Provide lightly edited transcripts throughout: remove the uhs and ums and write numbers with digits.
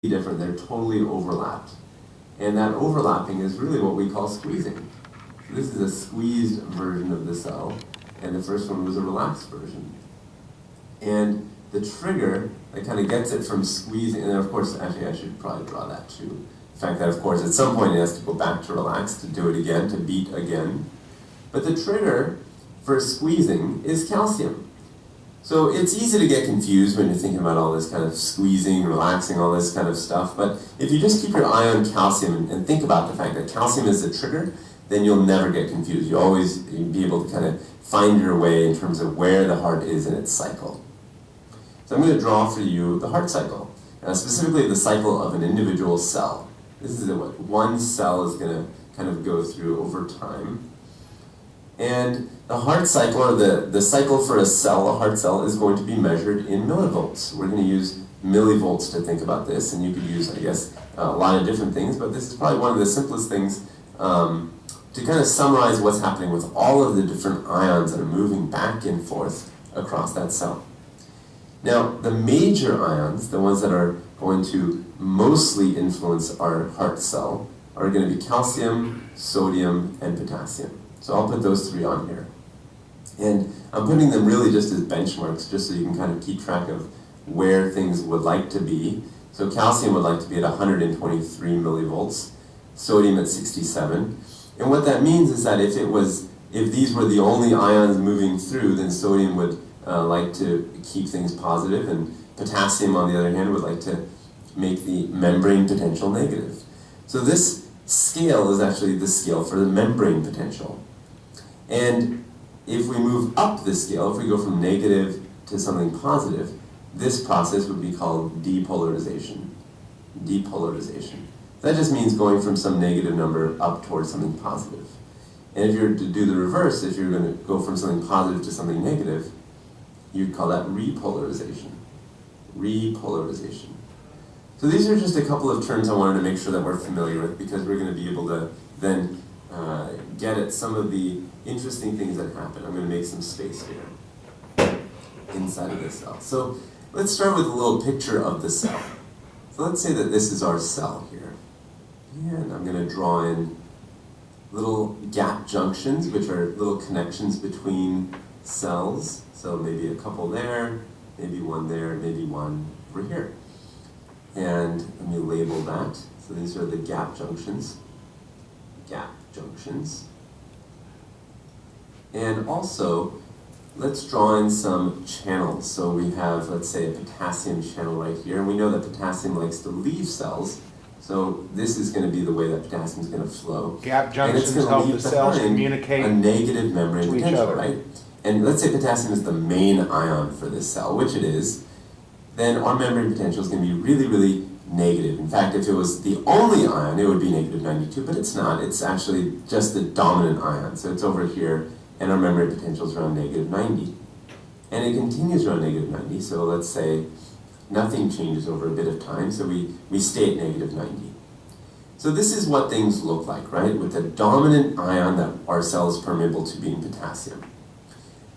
different, they're totally overlapped. And that overlapping is really what we call squeezing. So this is a squeezed version of the cell, and the first one was a relaxed version. And the trigger that kind of gets it from squeezing, and then of course, actually I should probably draw that too. The fact that of course at some point it has to go back to relax, to do it again, to beat again. But the trigger for squeezing is calcium. So it's easy to get confused when you're thinking about all this kind of squeezing, relaxing, all this kind of stuff. But if you just keep your eye on calcium and think about the fact that calcium is the trigger, then you'll never get confused. You'll always be able to kind of find your way in terms of where the heart is in its cycle. So I'm going to draw for you the heart cycle, specifically the cycle of an individual cell. This is what one cell is going to kind of go through over time. And the heart cycle, or the cycle for a cell, a heart cell, is going to be measured in millivolts. We're going to use millivolts to think about this, and you could use, I guess, a lot of different things, but this is probably one of the simplest things to kind of summarize what's happening with all of the different ions that are moving back and forth across that cell. Now, the major ions, the ones that are going to mostly influence our heart cell, are going to be calcium, sodium, and potassium. So I'll put those three on here. And I'm putting them really just as benchmarks, just so you can kind of keep track of where things would like to be. So calcium would like to be at 123 millivolts, sodium at 67. And what that means is that if these were the only ions moving through, then sodium would like to keep things positive, and potassium, on the other hand, would like to make the membrane potential negative. So this scale is actually the scale for the membrane potential. And if we move up the scale, if we go from negative to something positive, this process would be called depolarization. Depolarization. That just means going from some negative number up towards something positive. And if you're to do the reverse, if you're going to go from something positive to something negative, you'd call that repolarization. Repolarization. So these are just a couple of terms I wanted to make sure that we're familiar with, because we're going to be able to then get at some of the interesting things that happen. I'm going to make some space here inside of this cell. So let's start with a little picture of the cell. So let's say that this is our cell here. And I'm going to draw in little gap junctions, which are little connections between cells. So maybe a couple there, maybe one there, maybe one over here. And let me label that. So these are the gap junctions. Gap junctions. And also, let's draw in some channels. So we have, let's say, a potassium channel right here. And we know that potassium likes to leave cells. So this is going to be the way that potassium is going to flow. Gap junctions help the cells communicate a negative membrane potential, right? And let's say potassium is the main ion for this cell, which it is. Then our membrane potential is going to be really, really negative. In fact, if it was the only ion, it would be negative 92, but it's not. It's actually just the dominant ion. So it's over here, and our membrane potential is around negative 90. And it continues around negative 90, so let's say nothing changes over a bit of time, so we stay at negative 90. So this is what things look like, right? With a dominant ion that our cell is permeable to being potassium.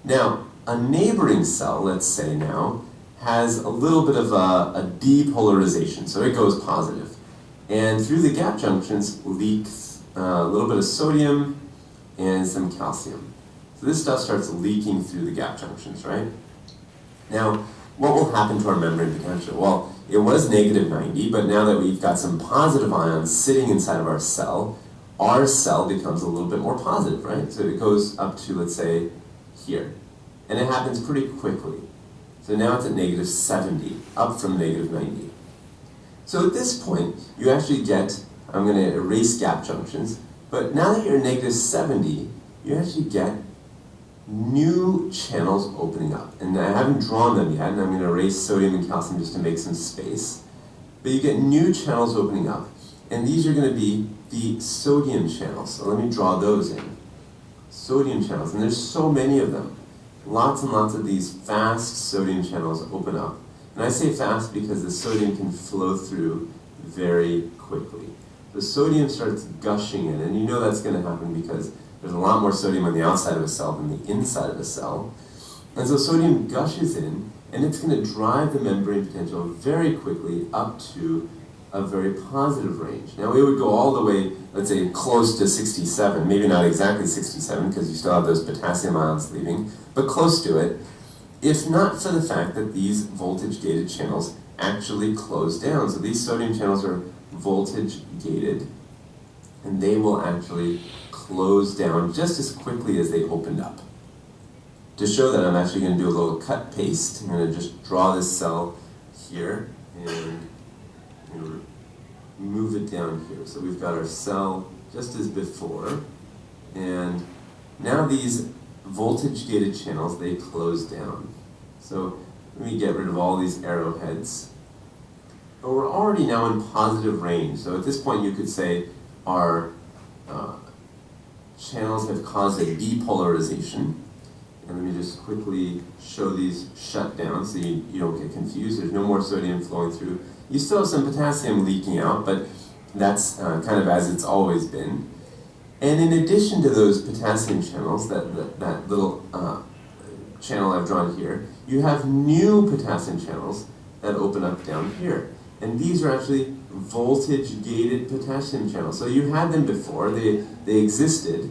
Now, a neighboring cell, let's say now, has a little bit of a depolarization, so it goes positive. And through the gap junctions leaks a little bit of sodium and some calcium. So this stuff starts leaking through the gap junctions, right? Now, what will happen to our membrane potential? Well, it was negative 90, but now that we've got some positive ions sitting inside of our cell becomes a little bit more positive, right? So it goes up to, let's say, here. And it happens pretty quickly. So now it's at negative 70, up from negative 90. So at this point, you actually get, I'm going to erase gap junctions, but now that you're at negative 70, you actually get new channels opening up. And I haven't drawn them yet, and I'm going to erase sodium and calcium just to make some space. But you get new channels opening up, and these are going to be the sodium channels. So let me draw those in. Sodium channels, and there's so many of them. Lots and lots of these fast sodium channels open up. And I say fast because the sodium can flow through very quickly. The sodium starts gushing in, and you know that's going to happen because there's a lot more sodium on the outside of a cell than the inside of a cell. And so sodium gushes in, and it's going to drive the membrane potential very quickly up to a very positive range. Now it would go all the way, let's say, close to 67, maybe not exactly 67 because you still have those potassium ions leaving, but close to it, if not for the fact that these voltage-gated channels actually close down. So these sodium channels are voltage-gated, and they will actually close down just as quickly as they opened up. To show that, I'm actually going to do a little cut paste. I'm going to just draw this cell here and move it down here. So we've got our cell just as before, and now these voltage-gated channels, they close down. So let me get rid of all these arrowheads. But we're already now in positive range. So at this point you could say our channels have caused a depolarization. And let me just quickly show these shut down so you don't get confused. There's no more sodium flowing through. You still have some potassium leaking out, but that's kind of as it's always been. And in addition to those potassium channels, that little channel I've drawn here, you have new potassium channels that open up down here. And these are actually voltage-gated potassium channels. So you had them before, they existed,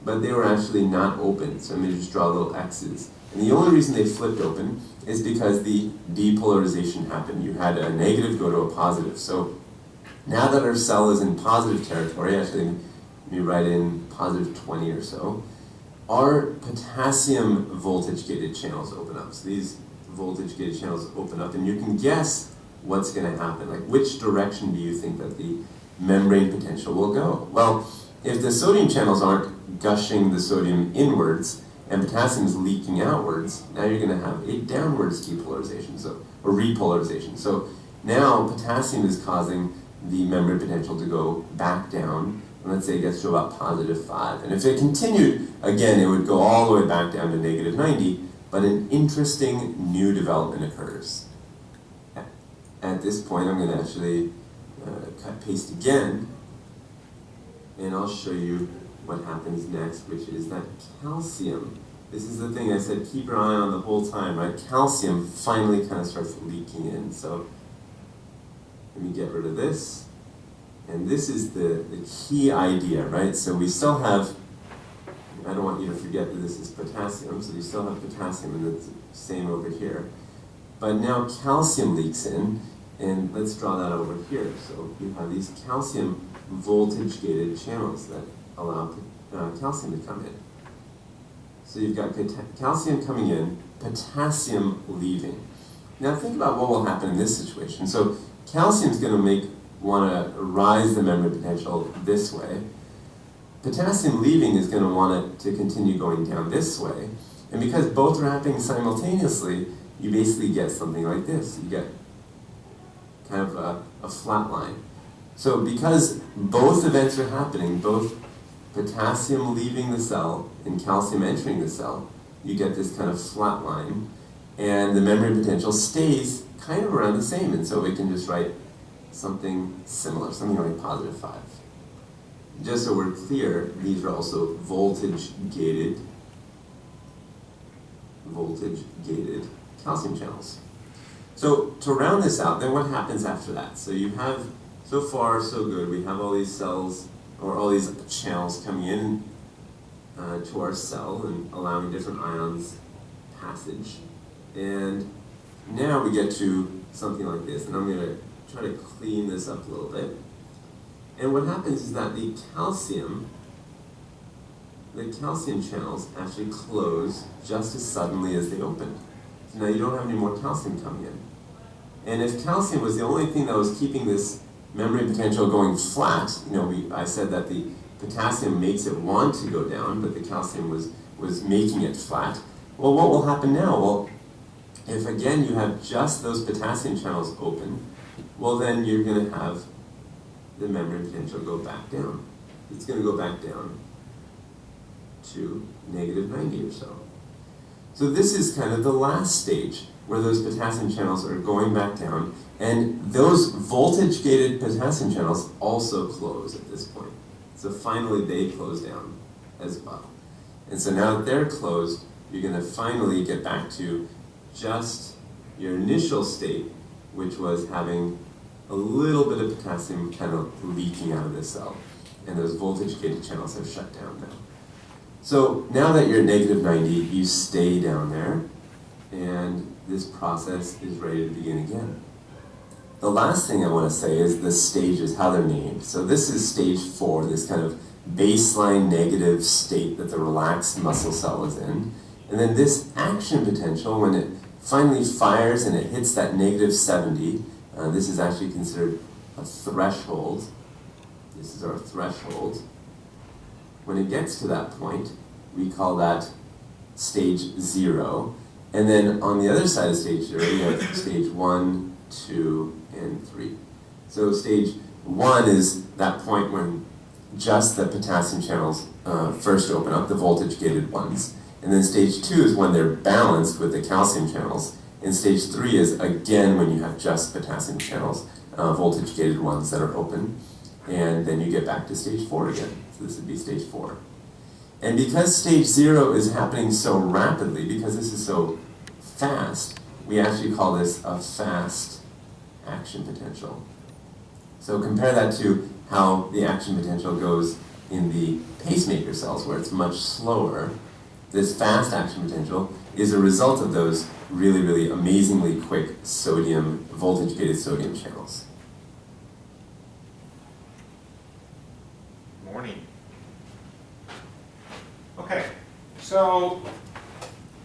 but they were actually not open. So I'm going to just draw little X's. And the only reason they flipped open is because the depolarization happened. You had a negative go to a positive. So now that our cell is in positive territory, actually let me write in positive 20 or so, our potassium voltage-gated channels open up. So these voltage-gated channels open up, and you can guess what's going to happen. Like, which direction do you think that the membrane potential will go? Well, if the sodium channels aren't gushing the sodium inwards and potassium is leaking outwards, now you're going to have a downwards depolarization, or repolarization. So now potassium is causing the membrane potential to go back down, and let's say it gets to about positive 5. And if it continued, again, it would go all the way back down to negative 90, but an interesting new development occurs. At this point, I'm going to actually cut paste again, and I'll show you what happens next, which is that calcium. This is the thing I said, keep your eye on the whole time, right? Calcium finally kind of starts leaking in. So let me get rid of this. And this is the key idea, right? So we still have, I don't want you to forget that this is potassium, so you still have potassium, and it's the same over here. But now calcium leaks in, and let's draw that over here. So you have these calcium voltage-gated channels that allow calcium to come in. So you've got calcium coming in, potassium leaving. Now think about what will happen in this situation. So calcium is going to want to rise the membrane potential this way. Potassium leaving is going to want it to continue going down this way. And because both are happening simultaneously, you basically get something like this. You get kind of a flat line. So because both events are happening, both potassium leaving the cell and calcium entering the cell, you get this kind of flat line, and the membrane potential stays kind of around the same, and so we can just write something similar, something like positive 5. Just so we're clear, these are also voltage-gated calcium channels. So to round this out, then what happens after that? So you have, so far so good, we have all these cells, or all these channels coming in to our cell and allowing different ions passage. And now we get to something like this, and I'm going to try to clean this up a little bit. And what happens is that the calcium channels actually close just as suddenly as they open. So now you don't have any more calcium coming in. And if calcium was the only thing that was keeping this membrane potential going flat, I said that the potassium makes it want to go down, but the calcium was making it flat. Well, what will happen now? Well, if again you have just those potassium channels open, well then you're going to have the membrane potential go back down. It's going to go back down to negative 90 or so. So this is kind of the last stage where those potassium channels are going back down, and those voltage-gated potassium channels also close at this point. So finally they close down as well. And so now that they're closed, you're going to finally get back to just your initial state, which was having a little bit of potassium kind of leaking out of this cell. And those voltage-gated channels are shut down now. So now that you're at negative 90, you stay down there, and this process is ready to begin again. The last thing I want to say is the stages, how they're named. So this is stage 4, this kind of baseline negative state that the relaxed muscle cell is in. And then this action potential, when it finally fires and it hits that negative 70, this is actually considered a threshold. This is our threshold. When it gets to that point, we call that stage 0. And then on the other side of stage 0, you have stage 1, 2, and 3. So stage 1 is that point when just the potassium channels first open up, the voltage-gated ones. And then stage 2 is when they're balanced with the calcium channels. And stage 3 is, again, when you have just potassium channels, voltage-gated ones that are open. And then you get back to stage 4 again. So this would be stage 4. And because stage 0 is happening so rapidly, because this is so fast, we actually call this a fast action potential. So compare that to how the action potential goes in the pacemaker cells, where it's much slower. This fast action potential is a result of those really, really amazingly quick sodium, voltage-gated sodium channels. Morning. Okay, so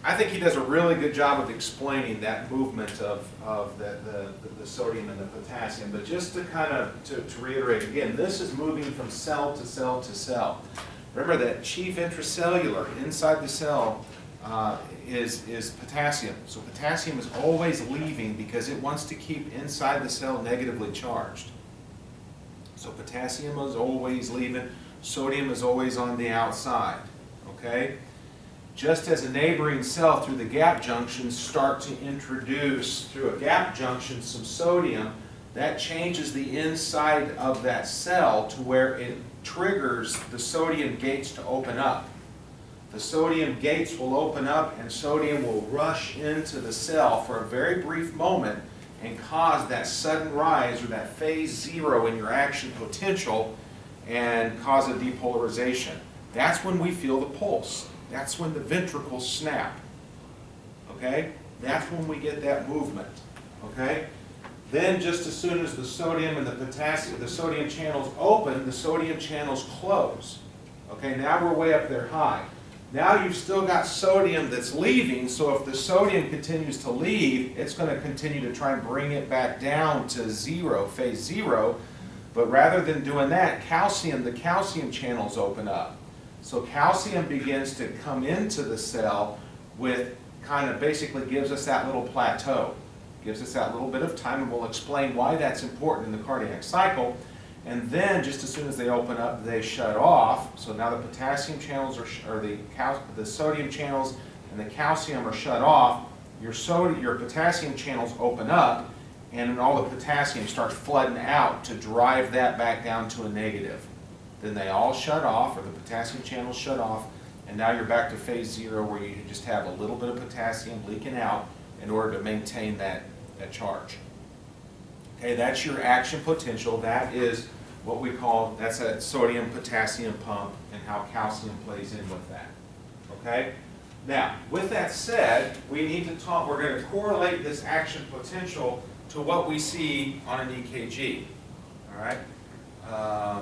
I think he does a really good job of explaining that movement of the sodium and the potassium, but just to kind of to reiterate again, this is moving from cell to cell to cell. Remember that chief intracellular inside the cell is potassium. So potassium is always leaving because it wants to keep inside the cell negatively charged. So potassium is always leaving, sodium is always on the outside, okay? Just as a neighboring cell through the gap junctions start to introduce through a gap junction some sodium, that changes the inside of that cell to where it triggers the sodium gates to open up. The sodium gates will open up and sodium will rush into the cell for a very brief moment and cause that sudden rise or that phase 0 in your action potential and cause a depolarization. That's when we feel the pulse. That's when the ventricles snap. Okay? That's when we get that movement. Okay? Then just as soon as the sodium and the potassium, the sodium channels open, the sodium channels close. Okay, now we're way up there high. Now you've still got sodium that's leaving, so if the sodium continues to leave, it's going to continue to try and bring it back down to 0, phase 0. But rather than doing that, the calcium channels open up. So calcium begins to come into the cell with kind of basically gives us that little plateau. Gives us that little bit of time, and we'll explain why that's important in the cardiac cycle. And then, just as soon as they open up, they shut off. So now the potassium channels or the sodium channels and the calcium are shut off. Your potassium channels open up, and then all the potassium starts flooding out to drive that back down to a negative. Then they all shut off, or the potassium channels shut off, and now you're back to phase 0 where you just have a little bit of potassium leaking out in order to maintain that charge. Okay, that's your action potential. That is what we call, that's a sodium-potassium pump and how calcium plays in with that. Okay? Now, with that said, we need to talk, we're going to correlate this action potential to what we see on an EKG. All right? Why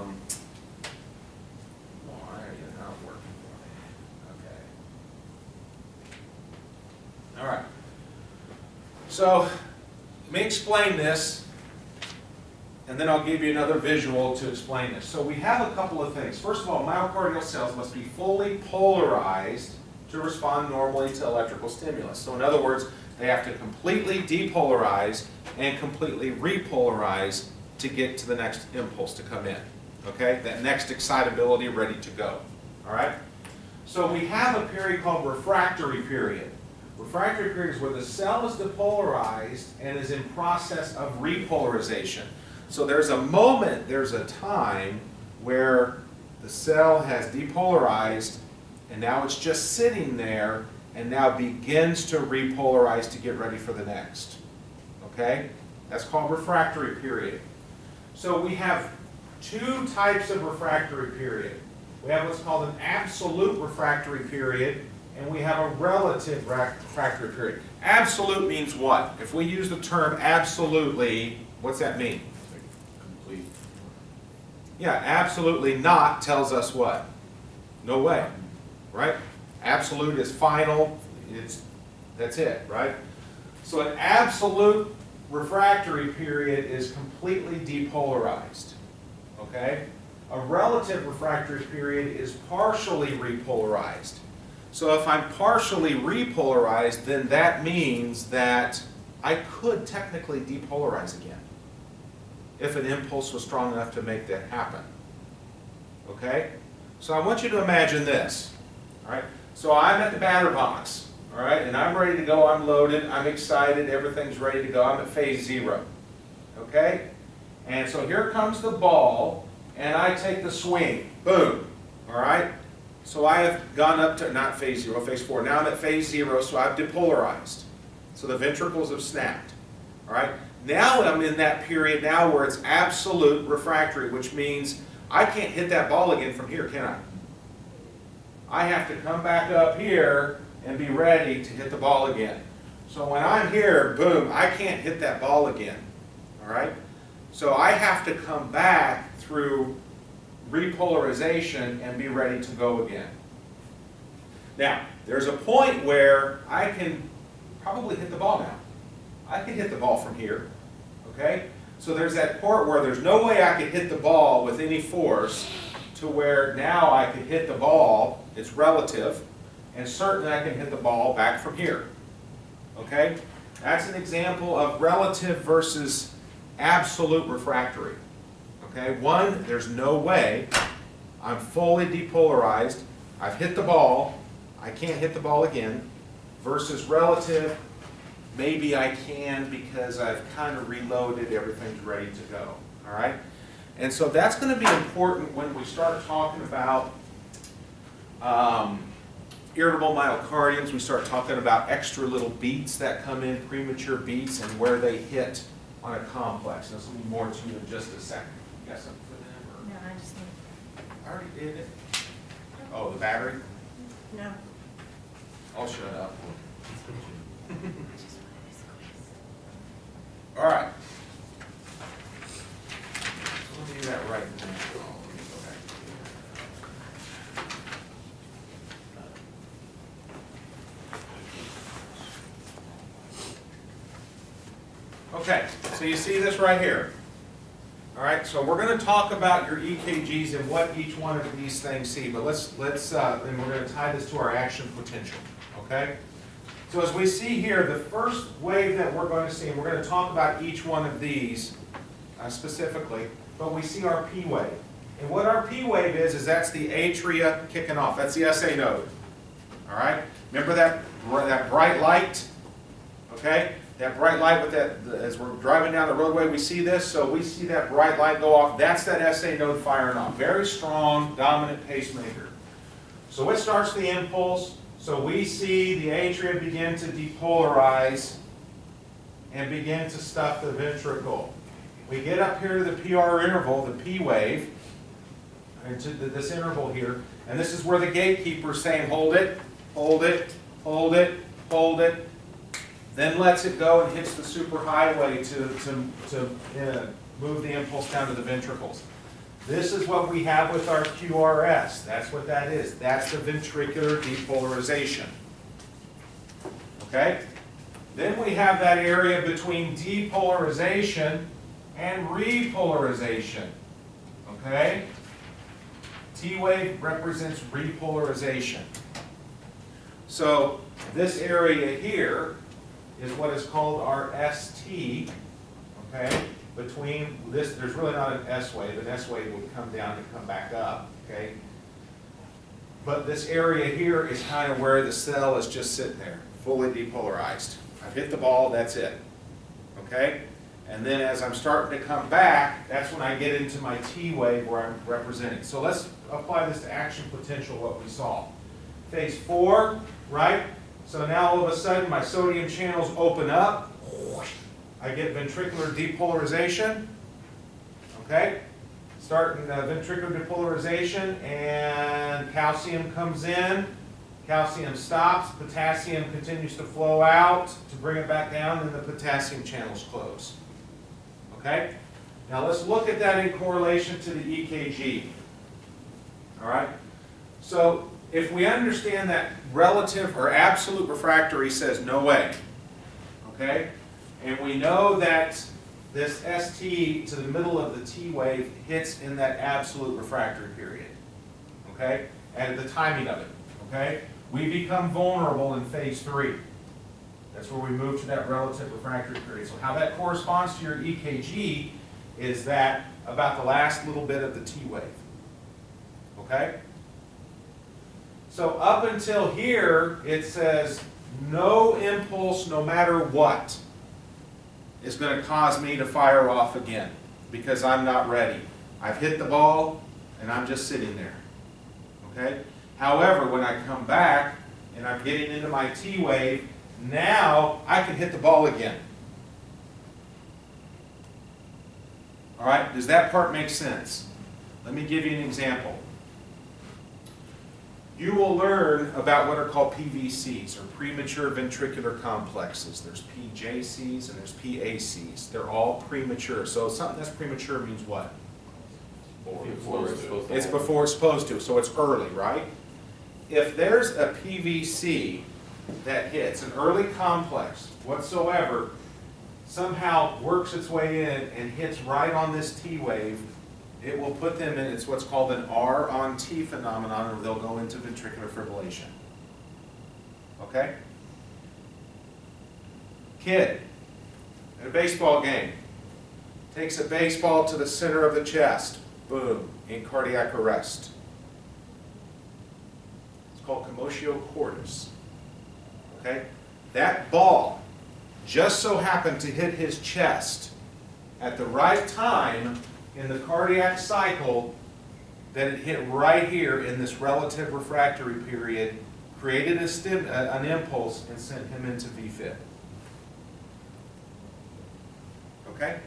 are you not working for me? Okay. All right. So, let me explain this, and then I'll give you another visual to explain this. So we have a couple of things. First of all, myocardial cells must be fully polarized to respond normally to electrical stimulus. So in other words, they have to completely depolarize and completely repolarize to get to the next impulse to come in. Okay? That next excitability ready to go. All right? So we have a period called refractory period. Refractory period is where the cell is depolarized and is in process of repolarization. So there's a moment, there's a time where the cell has depolarized and now it's just sitting there and now begins to repolarize to get ready for the next. Okay? That's called refractory period. So we have two types of refractory period. We have what's called an absolute refractory period, and we have a relative refractory period. Absolute means what? If we use the term absolutely, what's that mean? Complete. Yeah, absolutely not tells us what? No way, right? Absolute is final, that's it, right? So an absolute refractory period is completely depolarized, okay? A relative refractory period is partially repolarized. So if I'm partially repolarized, then that means that I could technically depolarize again if an impulse was strong enough to make that happen, okay? So I want you to imagine this, all right? So I'm at the batter box, all right, and I'm ready to go, I'm loaded, I'm excited, everything's ready to go, I'm at phase 0, okay? And so here comes the ball, and I take the swing, boom, all right? So I have gone up to, not phase 0, phase 4, now I'm at phase 0, so I've depolarized. So the ventricles have snapped, all right? Now I'm in that period now where it's absolute refractory, which means I can't hit that ball again from here, can I? I have to come back up here and be ready to hit the ball again. So when I'm here, boom, I can't hit that ball again, all right? So I have to come back through repolarization and be ready to go again. Now, there's a point where I can probably hit the ball now. I can hit the ball from here, okay? So there's that part where there's no way I could hit the ball with any force to where now I could hit the ball, it's relative, and certainly I can hit the ball back from here, okay? That's an example of relative versus absolute refractory, okay? One, there's no way, I'm fully depolarized, I've hit the ball, I can't hit the ball again, versus relative, maybe I can because I've kind of reloaded, everything's ready to go, all right? And so that's going to be important when we start talking about irritable myocardiums. We start talking about extra little beats that come in, premature beats, and where they hit on a complex. And this will be more to you in just a second. You got something for them? No, I just need, Or? I already did it. Oh, the battery? no. I'll shut up. I just wanted to squeeze. All right. So let me do that right now. Let me go back to here. Okay, so you see this right here. All right, so we're going to talk about your EKGs and what each one of these things see, but let's then we're going to tie this to our action potential. Okay. So as we see here, the first wave that we're going to see, and we're going to talk about each one of these specifically, but we see our P wave. And what our P wave is that's the atria kicking off. That's the SA node. All right? Remember that bright light? Okay? That bright light with that, as we're driving down the roadway, we see this. So we see that bright light go off. That's that SA node firing off. Very strong, dominant pacemaker. So it starts the impulse. So we see the atria begin to depolarize and begin to stuff the ventricle. We get up here to the PR interval, the P wave, into this interval here, and this is where the gatekeeper is saying, hold it, hold it, hold it, hold it, then lets it go and hits the superhighway to move the impulse down to the ventricles. This is what we have with our QRS. That's what that is. That's the ventricular depolarization. Okay? Then we have that area between depolarization and repolarization. Okay? T wave represents repolarization. So this area here is what is called our ST. Okay? Between this, there's really not an S wave. An S wave would come down and come back up, okay? But this area here is kind of where the cell is just sitting there, fully depolarized. I've hit the ball, that's it, okay? And then as I'm starting to come back, that's when I get into my T wave where I'm representing. So let's apply this to action potential, what we saw. Phase 4, right? So now all of a sudden my sodium channels open up. I get ventricular depolarization, Okay? Starting ventricular depolarization, and calcium comes in. Calcium stops, potassium continues to flow out to bring it back down, and the potassium channels close. Okay? Now let's look at that in correlation to the EKG. All right? So if we understand that relative or absolute refractory says no way, okay? And we know that this ST to the middle of the T wave hits in that absolute refractory period, okay? And the timing of it, okay? We become vulnerable in phase 3. That's where we move to that relative refractory period. So how that corresponds to your EKG is that about the last little bit of the T wave, okay? So up until here, it says no impulse, no matter what, is going to cause me to fire off again because I'm not ready. I've hit the ball and I'm just sitting there. Okay? However, when I come back and I'm getting into my T wave, now I can hit the ball again. All right? Does that part make sense? Let me give you an example. You will learn about what are called PVCs, or premature ventricular complexes. There's PJCs and there's PACs. They're all premature. So something that's premature means what? It's before it's supposed to, so it's early, right? If there's a PVC that hits, an early complex whatsoever, somehow works its way in and hits right on this T wave, it will put them in, it's what's called an R on T phenomenon, or they'll go into ventricular fibrillation. Okay? Kid, at a baseball game, takes a baseball to the center of the chest, boom, in cardiac arrest. It's called commotio cordis. Okay? That ball just so happened to hit his chest at the right time in the cardiac cycle that it hit right here in this relative refractory period, created an impulse, and sent him into VFib. Okay?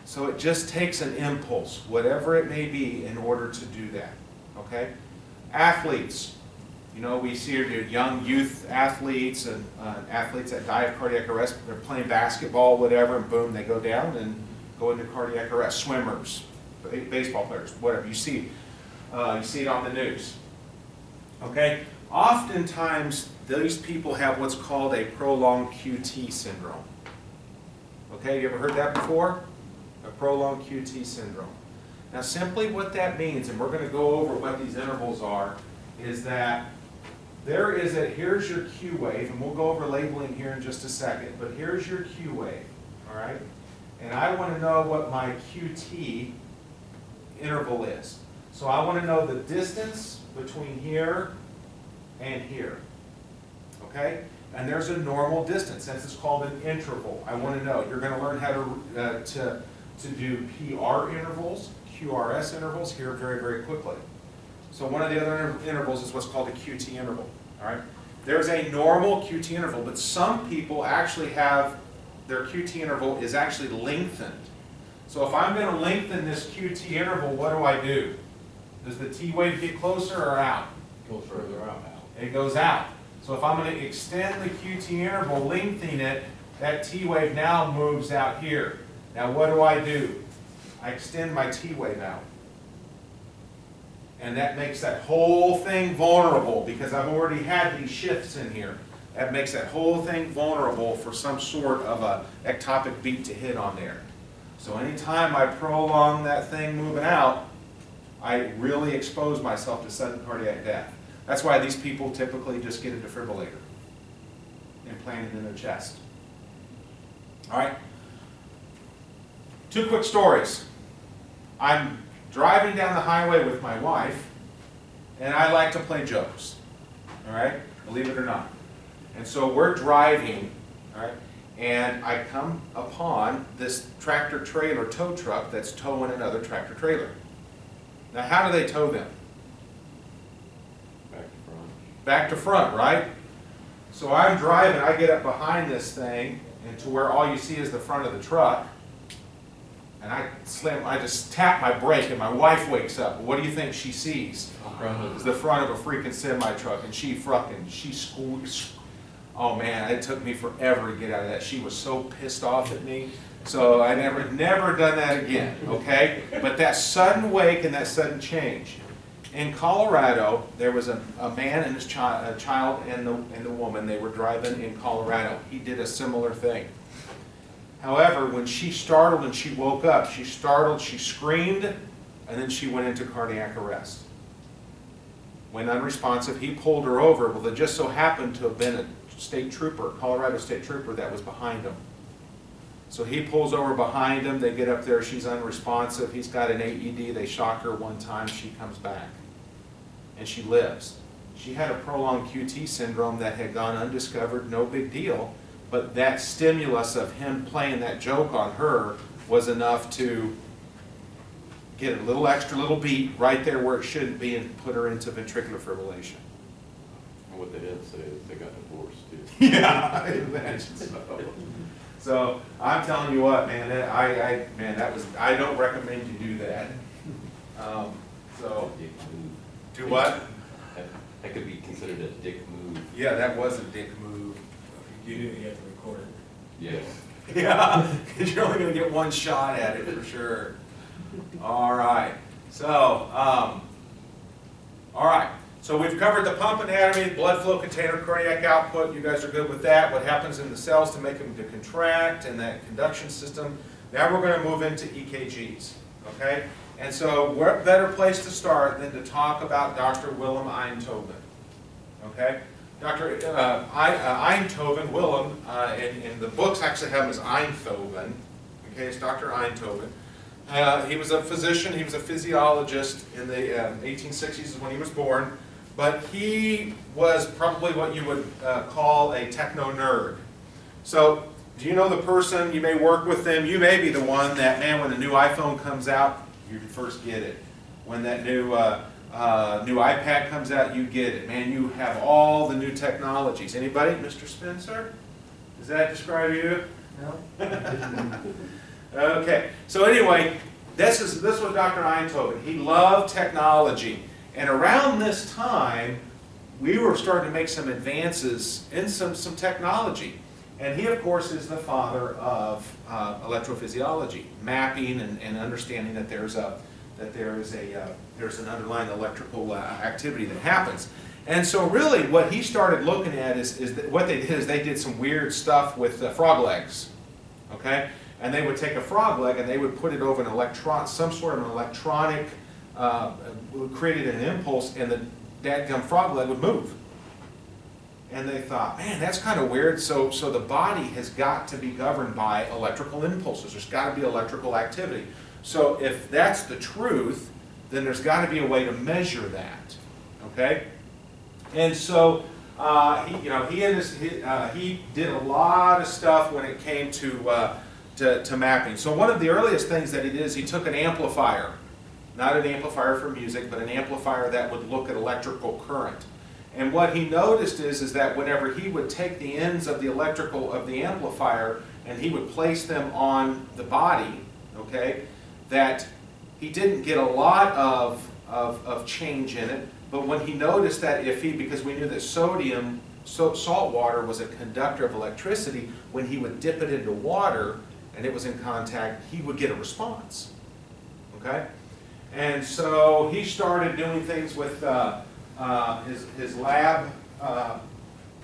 So it just takes an impulse, whatever it may be, in order to do that. Okay? Athletes. You know, we see your young youth athletes and athletes that die of cardiac arrest. They're playing basketball, whatever, and boom, they go down and go into cardiac arrest. Swimmers, baseball players, whatever. You see it on the news. Okay? Oftentimes, these people have what's called a prolonged QT syndrome. Okay, you ever heard that before? A prolonged QT syndrome. Now, simply what that means, and we're going to go over what these intervals are, is that there is here's your Q wave, and we'll go over labeling here in just a second, but here's your Q wave, all right? And I want to know what my QT interval is. So I want to know the distance between here and here, okay? And there's a normal distance, since it's called an interval. I want to know. You're going to learn how to do PR intervals, QRS intervals here very, very quickly. So one of the other intervals is what's called a QT interval, all right? There's a normal QT interval, but some people actually have their QT interval is actually lengthened. So if I'm going to lengthen this QT interval, what do I do? Does the T wave get closer or out? Goes further out now. It goes out. So if I'm going to extend the QT interval, lengthening it, that T wave now moves out here. Now what do? I extend my T wave out. And that makes that whole thing vulnerable because I've already had these shifts in here. That makes that whole thing vulnerable for some sort of a ectopic beat to hit on there. So anytime I prolong that thing moving out, I really expose myself to sudden cardiac death. That's why these people typically just get a defibrillator implanted in their chest. All right? 2 quick stories. I'm driving down the highway with my wife, and I like to play jokes. All right? Believe it or not. And so we're driving, all right, and I come upon this tractor trailer tow truck that's towing another tractor trailer. Now, how do they tow them? Back to front. Back to front, right? So I'm driving, I get up behind this thing, and to where all you see is the front of the truck. And I just tap my brake and my wife wakes up. What do you think she sees? It's the front of a freaking semi truck, and she squeezed. Oh man, it took me forever to get out of that. She was so pissed off at me. So I never done that again, okay? But that sudden wake and that sudden change. In Colorado, there was a man and his child and the woman. They were driving in Colorado. He did a similar thing. However, when she startled and she woke up, she screamed, and then she went into cardiac arrest. When unresponsive, he pulled her over. Well, there just so happened to have been a state trooper, Colorado state trooper, that was behind him. So he pulls over behind him. They get up there. She's unresponsive. He's got an AED. They shock her one time. She comes back, and she lives. She had a prolonged QT syndrome that had gone undiscovered, no big deal. But that stimulus of him playing that joke on her was enough to get a little beat right there where it shouldn't be and put her into ventricular fibrillation. And what they did say is they got divorced too. Yeah, I imagine so. So I'm telling you what, man, I don't recommend you do that. So Dick move. do what? That could be considered a dick move. Yeah, that was a dick move. You do, you have to record it. Yes. Yeah, because you're only going to get one shot at it for sure. All right. So, all right. So we've covered the pump anatomy, blood flow container, cardiac output. You guys are good with that. What happens in the cells to make them to contract and that conduction system. Now we're going to move into EKGs. Okay. And so what better place to start than to talk about Dr. Willem Einthoven. Okay. Dr. Einthoven, Willem, in the books actually have him as Einthoven. Okay, it's Dr. Einthoven. He was a physician, he was a physiologist in the 1860s is when he was born, but he was probably what you would call a techno-nerd. So, do you know the person, you may work with them, you may be the one that, man, when the new iPhone comes out, you first get it. When that new iPad comes out, you get it. Man, you have all the new technologies. Anybody? Mr. Spencer? Does that describe you? No? Okay. So anyway, this was Dr. Einthoven. He loved technology. And around this time, we were starting to make some advances in some technology. And he, of course, is the father of electrophysiology, mapping and understanding that there's an underlying electrical activity that happens. And so really what he started looking at is that what they did is they did some weird stuff with frog legs, okay? And they would take a frog leg and they would put it over some sort of an electronic, created an impulse, and the dadgum frog leg would move. And they thought, man, that's kind of weird. So the body has got to be governed by electrical impulses. There's got to be electrical activity. So if that's the truth, then there's got to be a way to measure that, okay? And so he did a lot of stuff when it came to mapping. So one of the earliest things that he did is he took an amplifier, not an amplifier for music, but an amplifier that would look at electrical current. And what he noticed is that whenever he would take the ends of the amplifier and he would place them on the body, okay, that he didn't get a lot of change in it, but when he noticed that because we knew that salt water was a conductor of electricity, when he would dip it into water and it was in contact, he would get a response, okay? And so he started doing things with his lab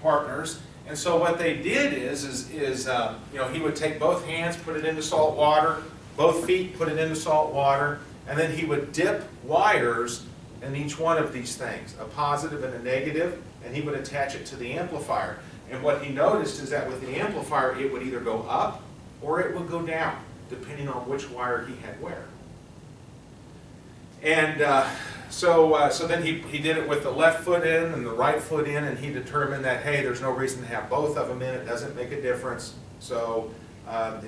partners. And so what they did is he would take both hands, put it into salt water, both feet, put it into salt water, and then he would dip wires in each one of these things, a positive and a negative, and he would attach it to the amplifier. And what he noticed is that with the amplifier, it would either go up or it would go down, depending on which wire he had where. And so then he did it with the left foot in and the right foot in, and he determined that, hey, there's no reason to have both of them in. It doesn't make a difference. So, and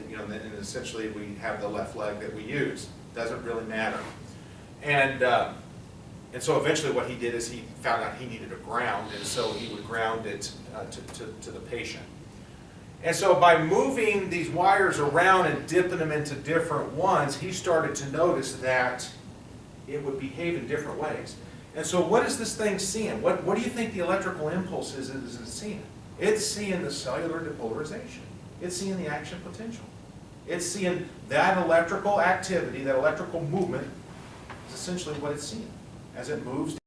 essentially we have the left leg that we use. Doesn't really matter. And so eventually what he did is he found out he needed a ground, and so he would ground it to the patient. And so by moving these wires around and dipping them into different ones, he started to notice that it would behave in different ways. And so what is this thing seeing? What do you think the electrical impulse is it seeing? It's seeing the cellular depolarization. It's seeing the action potential. It's seeing that electrical activity, that electrical movement, is essentially what it's seeing as it moves